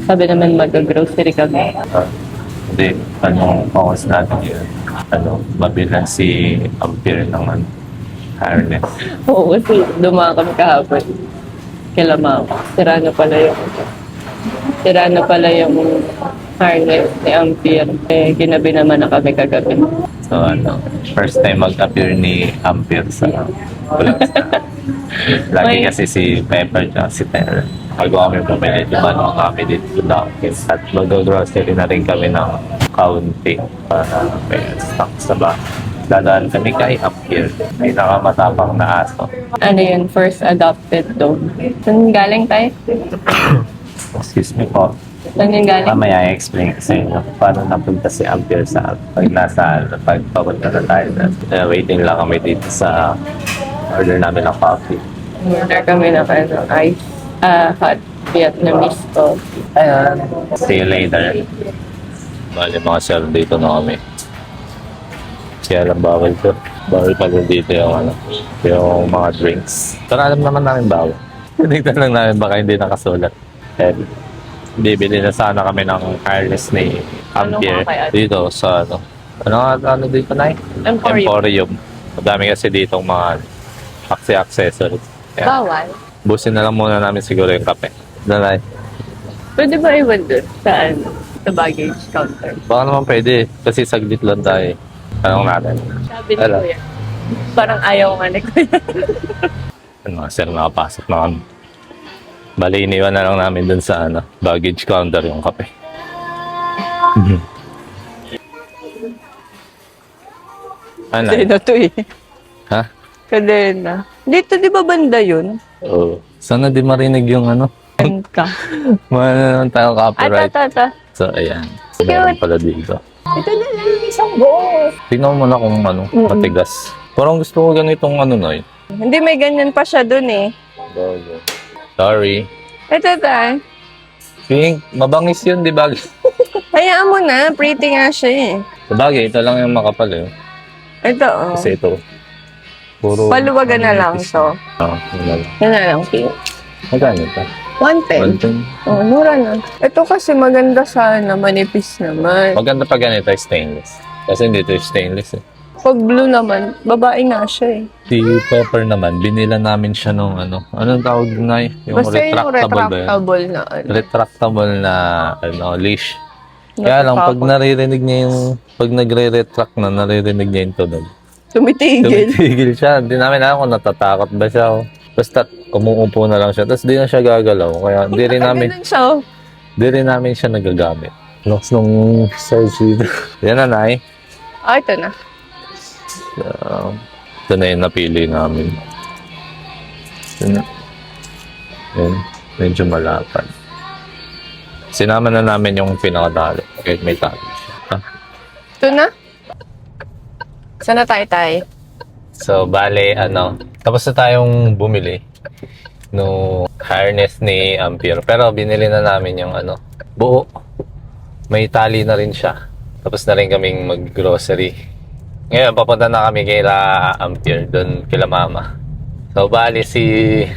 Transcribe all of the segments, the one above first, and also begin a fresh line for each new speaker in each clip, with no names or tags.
Sabi naman mag-grocery kami.
Hindi, anong focus natin yun? Mabilan si Ampere ng harness.
Oo, kasi dumaan kami kahapon. Kila mama. Sira na pala yung harness ni Ampere. Eh, ginabi naman na kami kagabi.
So first time mag-appear ni Ampere sa Bulansa. Lagi kasi si Pepper at si Ter. Bago kami bumili, naman kami dito sa Dawkins. At mag-grocery na rin kami ng kaunti para may stock sa bahay. Dadaan kami kay Ampere, pinakamatapang na aso.
Ano yun? First adopted dog. Saan galing tayo?
Excuse me po.
Saan yung galing?
Mamaya i-explain ko sa inyo paano napunta si Ampere sa pag papunta na tayo. Waiting lang kami dito sa order namin ng coffee.
Order kami ng ice, hot Vietnamese coffee.
Ayan. See you later. Bali mga sir, dito na kami. Kaya lang bawal ko. Bawal pa din dito yung mga drinks. Pero alam naman namin bawal. Tinignan lang namin baka hindi nakasulat. And bibili na sana kami ng harness ni Ampere dito sa ano dito na Emporium. Madami kasi ditong mga accessories. Ayan.
Bawal?
Busin na lang muna namin siguro yung kape. Nanay.
Pwede ba iwan doon? Saan? Sa baggage counter.
Baka naman pwede. Kasi saglit lang tayo. Anong natin?
Sabi ni Kuya. Parang ayaw nga ni Kuya.
Sir, nakapasok na kami. Bali, iniwan na lang namin dun sa baggage counter yung kape. Ano?
Kadena to eh.
Ha?
Kadena. Dito di ba banda yun?
Oo. Sana di marinig yung
Ka.
Mana naman tayo copyright.
Ata.
So, ayan. Meron pala dito.
Ito na lang, isang buo.
Tingnan mo muna kung matigas. Parang gusto ko ganitong na eh.
Hindi, may ganyan pa siya dun eh.
Sorry.
Ito tayo.
Pink, mabangis yun, di ba?
Hayaan mo na, pretty nga siya eh.
Sabagay, ito lang yung makapal eh.
Ito oh.
Kasi ito. Puro...
Paluwagan na lang to.
Oo, yun na lang.
Yan na lang, pink.
Magkano ito?
110. Oh, mura na. Ito kasi maganda sana, manipis naman.
Maganda pa ganito yung stainless. Kasi hindi ito yung stainless eh.
Pag blue naman, babae nga siya eh.
Si Pepper naman, binila namin siya nung anong tawag na yung
Basta yung
retractable ba yun?
retractable na
Retractable na leash. Kaya lang, pag naririnig niya pag nagre-retract na, naririnig niya yung tunog.
Tumitigil.
Tumitigil siya. Hindi namin alam kung natatakot ba siya. Basta umuupo na lang siya. Tapos di na siya gagalaw. Kaya di rin namin siya nagagamit. Loks nung search dito. Yan na, Nay.
Ito na.
Ito na yung napili namin. Yan. Medyo malapad. Sinama na namin yung pinakadali. Kahit may tali siya.
Ito na. Sana tayo.
So, bale, tapos na tayong bumili no harness ni Ampere. Pero binili na namin yung buo. May tali na rin siya. Tapos na rin kaming mag-grocery. Ngayon, papunta na kami kila Ampere, doon kila Mama. So, bale, si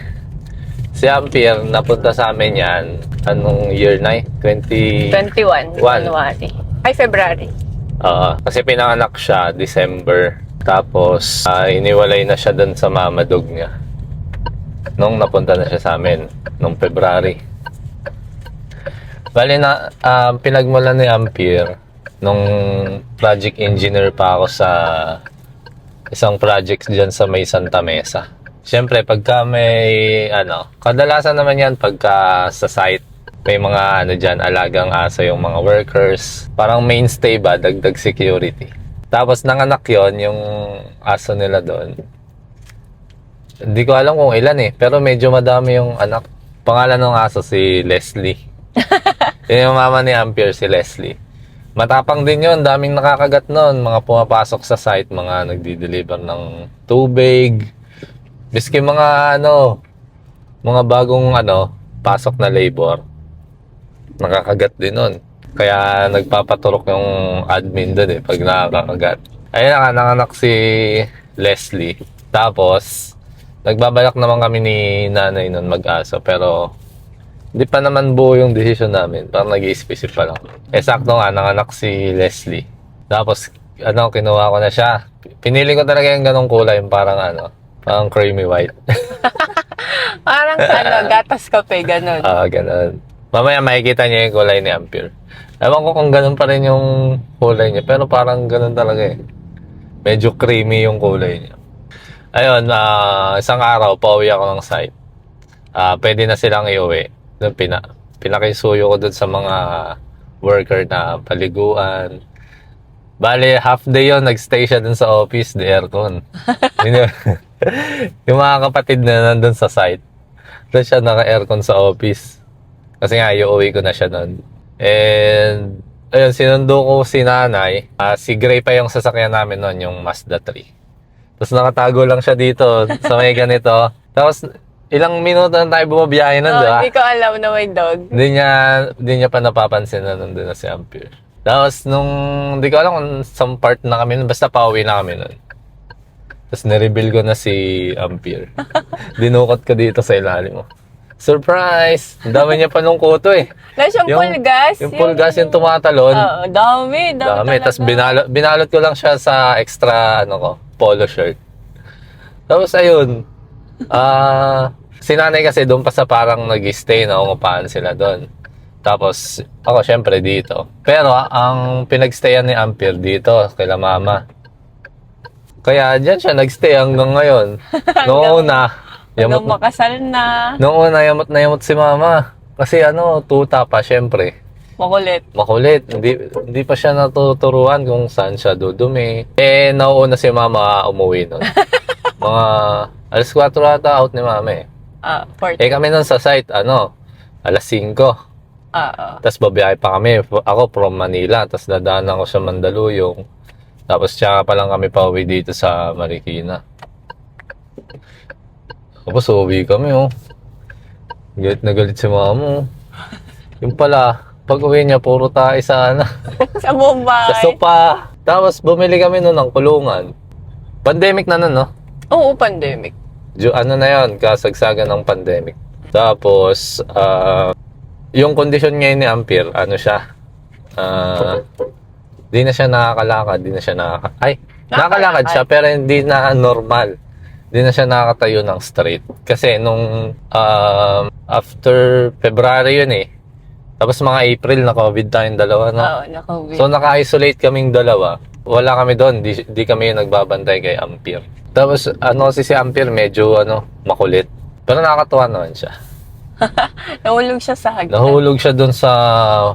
Ampere, napunta sa amin yan. Anong year na eh?
21. January. Ay, February.
Kasi pinanganak siya December. Tapos, iniwalay na siya doon sa mama dog niya. Nung napunta na siya sa amin, nung February. Bali na, pinagmulan ni Ampere, nung project engineer pa ako sa isang project dyan sa may Santa Mesa. Siyempre, pagka may, kadalasan naman yan pagka sa site, may mga dyan, alagang aso yung mga workers. Parang mainstay ba, dagdag security. Tapos nanganak yon yung aso nila doon. Hindi ko alam kung ilan eh, pero medyo madami yung anak. Pangalan ng aso si Leslie. Yun yung mama ni Ampere, si Leslie. Matapang din yun, daming nakakagat nun. Mga pumapasok sa site, mga nagdi-deliver ng tubig. Miski mga mga bagong pasok na labor. Nakakagat din nun. Kaya nagpapaturok yung admin doon pag nakakagat. Ayun na, nanganak si Leslie. Tapos, nagbabalak naman kami ni nanay nun mag-aso. Pero, Di pa naman buo yung decision namin. Parang nag-i-specific pa lang. Eh, sakto nga, nanganak si Leslie. Tapos, kinuha ko na siya. Pinili ko talaga yung ganong kulay, yung parang creamy white.
Parang gatas kape, ganun.
Ganun. Mamaya makikita niyo yung kulay ni Ampere. Ewan ko kung ganun pa rin yung kulay niya, pero parang ganun talaga eh. Medyo creamy yung kulay niya. Ayun, isang araw, pauwi ako ng site. Pwede na silang iuwi. Doon pinakisuyo ko doon sa mga worker na paliguan. Bale, half day yun, nagstay siya doon sa office, the aircon. Yung mga kapatid na nandun sa site, doon siya naka-aircon sa office. Kasi nga, iuwi ko na siya doon. And, ayun, sinundo ko si nanay. Si Gray pa yung sasakyan namin noon, yung Mazda 3. Tapos nakatago lang siya dito sa may ganito. Tapos, ilang minuto na tayo bumabiyahe nun, di ba?
Hindi ko alam na may dog.
Hindi niya pa napapansin na nandun na si Ampere. Tapos hindi ko alam kung some part na kami nun, basta pauwi na kami nun. Tapos nireveal ko na si Ampere. Dinukot ko dito sa ilalim mo. Surprise! Ang dami niya pa nung kuto eh.
Nasa yung pulgas.
Yung pulgas yung tumatalon.
Dami
Tapos binalot ko lang siya sa extra polo shirt. Tapos ayun, si nanay kasi doon pa sa parang nag-stay na ungupahan sila doon. Tapos ako syempre dito. Pero ang pinagstayan ni Ampere dito kila mama. Kaya diyan siya nagstay hanggang ngayon. Noong una,
hanggang makasal na.
Noong una yamot si mama. Kasi tuta pa syempre. Makulit. Hindi pa siya natuturuan kung saan siya dudumi. Nauuna si mama umuwi nun. Mga alas 4 ata out ni mama eh.
40.
Kami nun sa site, alas 5. Tapos babiyahe pa kami. Ako from Manila. Tapos dadaanan ko sa Mandaluyong. Tapos tsaka pa lang kami pauwi dito sa Marikina. Tapos uwi kami Galit na galit si mama Yung pala, pag uwi niya, puro tayo sa
sa Mumbai.
sa sopa. Tapos bumili kami nun ng kulungan. Pandemic na nun, no?
Oo, pandemic.
Na yun, kasagsagan ng pandemic. Tapos, yung kondisyon ngayon ni Ampere, siya? Di na siya nakakalakad, nakakalakad siya, pero hindi na normal. Hindi na siya nakakatayo ng straight. Kasi nung, after February yun eh. Tapos mga April, na-COVID tayong dalawa, no?
Oo, na-COVID.
So, naka-isolate kaming dalawa. Wala kami doon, di kami yung nagbabantay kay Ampere. Tapos, si Ampere medyo, makulit. Pero nakakatuwa naman siya.
Nahulog siya sa hagdan.
Nahulog siya doon sa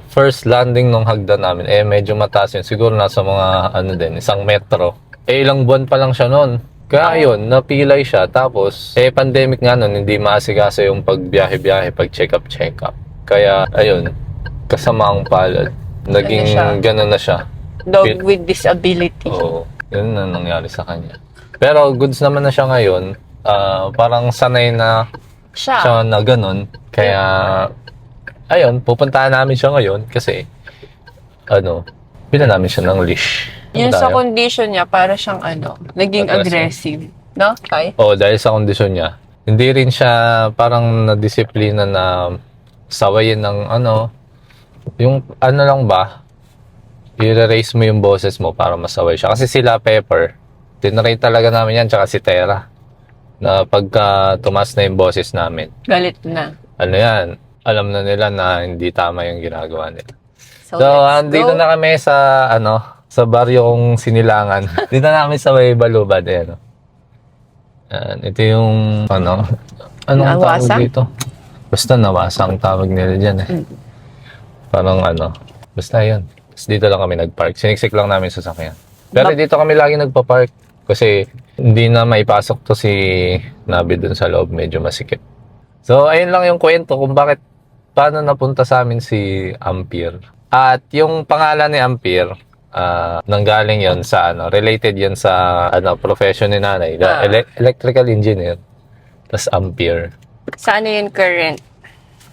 first landing ng hagdan namin. Medyo mataas yun. Siguro nasa mga, 1 metro. Ilang buwan pa lang siya noon. Kaya yun, napilay siya. Tapos, pandemic nga noon, hindi maasikaso yung pagbiyahe-biyahe, pag-check-up. Kaya, ayun, kasama ang palad. Naging gano'n na siya.
Dog with disability.
Oo, yun na nangyari sa kanya. Pero goods naman na siya ngayon. Parang sanay na siya na ganun. Kaya, ayun, pupuntahan namin siya ngayon kasi, bila namin siya ng leash.
Yun sa condition niya, para siyang naging aggressive. No, Kai?
Oo, dahil sa kondisyon niya. Hindi rin siya parang na-disiplina na sawayin ng yung lang ba, i-raise mo yung boses mo para masaway siya. Kasi sila Pepper, tinrate talaga namin yan, tsaka si Tera. Na pagka tumas na yung boses namin.
Galit na.
Yan, alam na nila na hindi tama yung ginagawa nila. So
go.
andito na kami sa, sa baryong Sinilangan. Dito na kami sa may Balubad, Yan, ito yung, anong tawag dito? Basta nawasa ang tawag nila dyan eh. Parang basta yun. Dito lang kami nag-park. Siniksik lang namin sa sasakyan. Pero dito kami lagi nagpa-park. Kasi hindi na maipasok to si Nabi dun sa loob. Medyo masikip. So, ayun lang yung kwento kung paano napunta sa amin si Ampere. At yung pangalan ni Ampere, nanggaling yon sa related yon sa profession ni nanay. Electrical engineer. Tapos Ampere.
Sana yun current?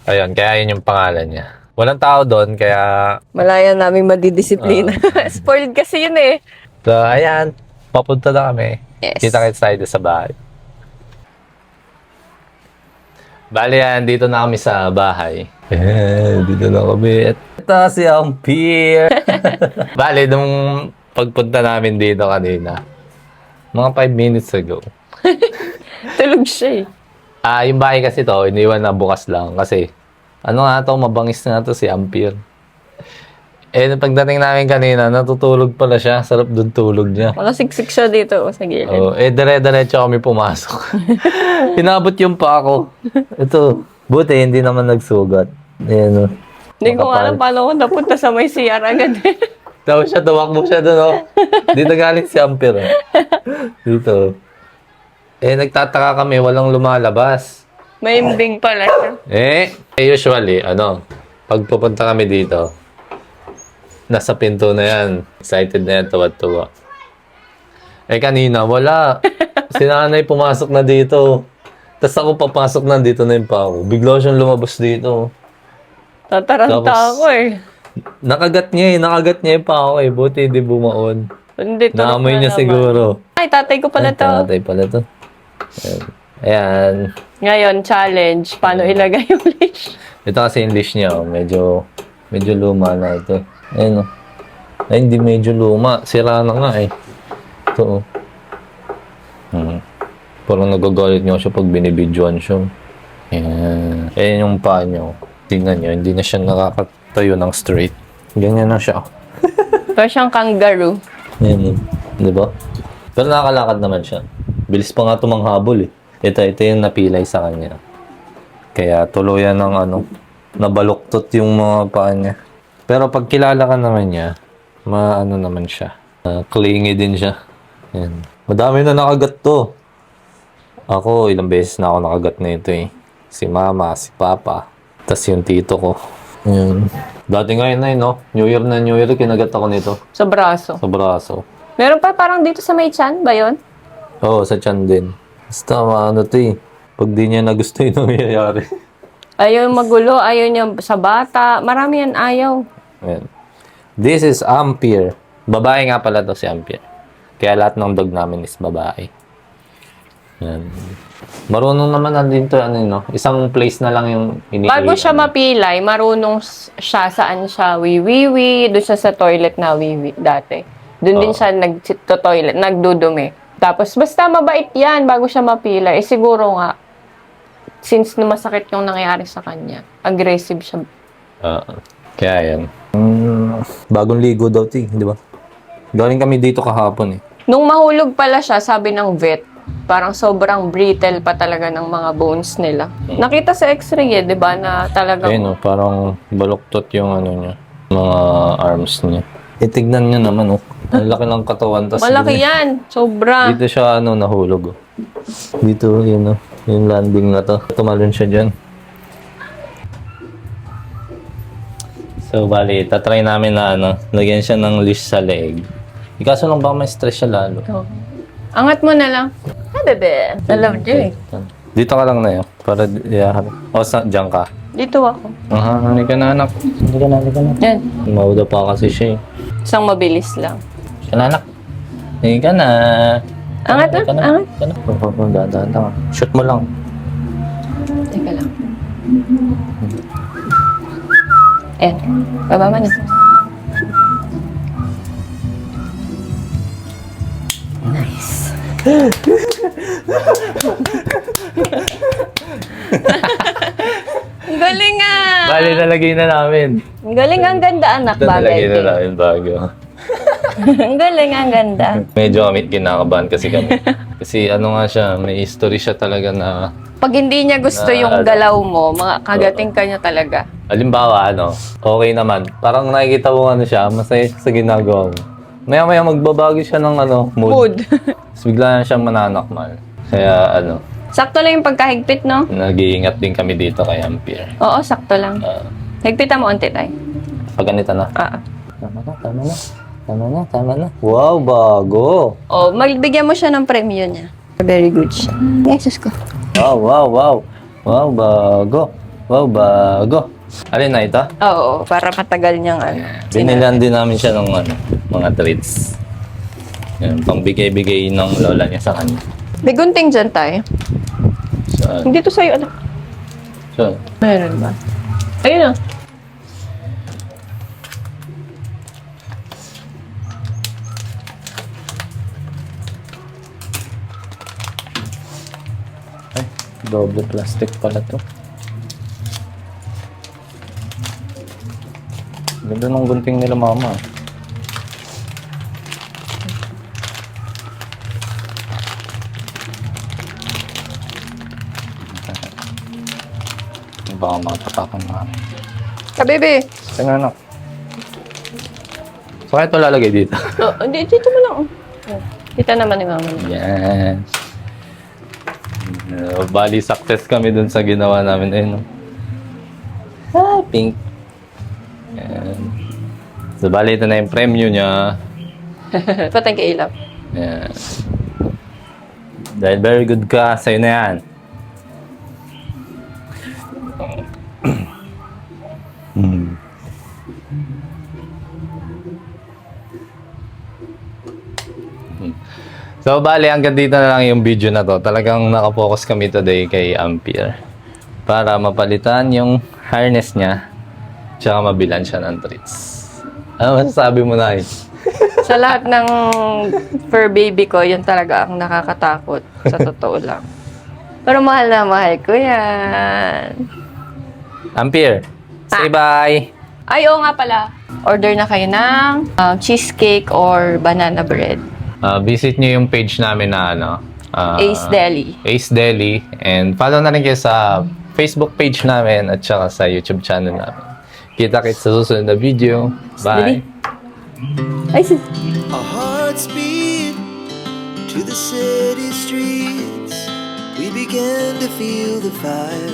Ayun, kaya yun yung pangalan niya. Walang tao doon, kaya...
Malaya namin madidisiplina. Spoiled kasi yun eh.
So, ayan. Papunta na kami.
Yes.
Kita-kits tayo sa bahay. Bali yan, dito na kami sa bahay. Dito na kami. Ito si Ampere. Bali, nung pagpunta namin dito kanina, mga 5 minutes ago.
Tulog siya eh.
Yung bahay kasi to, iniwan na bukas lang. Kasi, ano nga to, mabangis nga to si Ampere. Pagdating namin kanina, natutulog pala siya. Sarap dun tulog niya.
Makasiksik siya dito sa gilid.
Dire-diretso kami pumasok. Hinabot yung pa ako. Ito, buti hindi naman nagsugat. Ayan o.
Hindi ko alam paano ko napunta sa may CR agad.
Tapos siya, tumakbo siya doon o. Dito galing si Ampere. Dito. Nagtataka kami, walang lumalabas.
May imbing pala siya.
Usually, pag pupunta kami dito, nasa pinto na yan. Excited na yan, tuwa-tuwa. Kanina, wala. Si nanay pumasok na dito. Tapos ako papasok na dito na yung pa ako. Bigla siyang lumabas dito.
Tataranta
Tapos,
ako eh.
Nakagat niya yung pa ako eh. Buti hindi bumaon.
Hindi, tulog
Naamoy
na
niya
naman.
siguro.
Ay, tatay ko pala to.
Tatay pala to. Ayan.
Ngayon, challenge. Paano ilagay yung leash?
Ito kasi yung leash niya. Medyo luma na ito. Ayan o. Ay, hindi medyo luma. Sira na nga eh. Ito o. Parang nagagalit niya siya pag binibidyoan siya. Ayan. Ayan yung paa niya. Tingnan niyo, hindi na siya nakakatayo ng straight. Ganyan na siya.
Parang siyang kangaroo.
Ayan. Di ba? Pero nakakalakad naman siya. Bilis pa nga tumanghabol eh. Ito yung napilay sa kanya. Kaya tuluyan ng nabaluktot yung mga paa niya. Pero pag kilala ka naman niya, naman siya. Clingy din siya. Ayan. Madami na nakagat to. Ako, ilang beses na ako nakagat na ito eh. Si mama, si papa, tas yung tito ko. Ayan. Dati ngayon na no? New Year na New Year, kinagat ako nito.
Sa braso.
Sa braso.
Meron pa parang dito sa may chan ba yun?
Oo, sa tiyan din. Basta to eh. Pag di niya na gusto yung nangyayari.
Ayaw magulo, ayaw niya sa bata. Marami yan ayaw.
Ayan. This is Ampere. Babae nga pala to si Ampere. Kaya lahat ng dog namin is babae. Ayan. Marunong naman na din to, isang place na lang yung
Bago siya mapilay, marunong siya saan siya wiwiwi. Doon siya sa toilet na wiwi dati. Doon din siya nag-toilet, nagdudumi. Tapos, basta mabait yan bago siya mapilay. Siguro nga, since masakit yung nangyayari sa kanya, aggressive siya.
Kaya yan. Bagong ligo daw, di ba? Galing kami dito kahapon eh.
Nung mahulog pala siya, sabi ng vet, parang sobrang brittle pa talaga ng mga bones nila. Nakita sa x-ray di ba, na talagang...
Ayun parang baluktot yung niya, mga arms niya. Tignan niyo naman ang laki ng katawan. Tas
malaki yan, sobra.
Dito siya nahulog. Dito, yung landing na to. Tumalon siya dyan. So, bali, tatry namin na lagyan siya ng leash sa leg. Ikaso lang baka may stress siya lalo.
Angat mo na lang. Bebe. Alam niyo eh.
Dito ka lang na yun. Para iyahan. Diyan ka.
Dito ako.
Hindi ka na anak. Hindi ka na.
Yan.
Mauda pa kasi siya eh.
Isang mabilis lang.
Hindi ka na anak. Hindi ka na.
Angat na, angat.
Dahan ka. Shoot mo lang.
Teka lang. Baba man. Nice. Ang galing nga!
Bali, nalagay na namin.
Ang galing, ang ganda anak.
Nalagay na
Bagay.
namin bago.
Ang galing, ang ganda.
Medyo kami kinakabahan kasi kami. Kasi nga siya, may history siya talaga na...
Pag hindi niya gusto yung galaw mo, mga kagating ka niya talaga.
Halimbawa, okay naman. Parang nakikita mo siya, masaya siya sa ginagawa mo. Maya-maya magbabago siya ng mood.
Mood.
Tapos bigla na siyang mananakmal. Kaya
Sakto lang yung pagkahigpit, no?
nag-iingat din kami dito kay Ampere.
Oo, sakto lang. Higpitan mo onti tayo.
Pag ganito na. Tama na. Wow, bago.
Oh, magbigyan mo siya ng premyo niya. Very good siya. Yesus ko.
Wow, bago. Alin na ito?
Oo, para matagal niyang
Binilan din namin siya ng mga treats. Yan, pang bigay-bigay ng lola niya sa kanya.
May gunting dyan tayo.
So,
Dito sa'yo, anak.
So,
Meron ba? Ayun o.
ay, doble plastic pala to. Ganda ng gunting nila mama. Baka makatapakan na.
Kabibi!
Tingnan na. So, kaya ito lalagay dito.
Oh, dito mo lang. Kita naman ni mama.
Yan. Bali, success kami dun sa ginawa namin. Ayun, no? Ah, pink. Yan. So, bali, ito na yung premyo niya.
Patay ka ilaw.
Yan. Dahil very good ka, sa'yo na yan. So, bali, hanggang dito na lang yung video na to. Talagang nakafocus kami today kay Ampere para mapalitan yung harness niya tsaka mabilan siya ng treats. Ano masasabi mo na
Sa lahat ng fur baby ko, yun talaga ang nakakatakot. Sa totoo lang. Pero mahal na mahal ko yan.
Ampere, say bye!
Ay, oo nga pala. Order na kayo ng cheesecake or banana bread.
Visit nyo yung page namin na
Ace Deli.
Ace Deli. And follow na rin kayo sa Facebook page namin at saka sa YouTube channel namin. Kita-kits sa susunod na video. Bye!
Ay, sis.
Our hearts beat to the city streets. We began to feel the fire.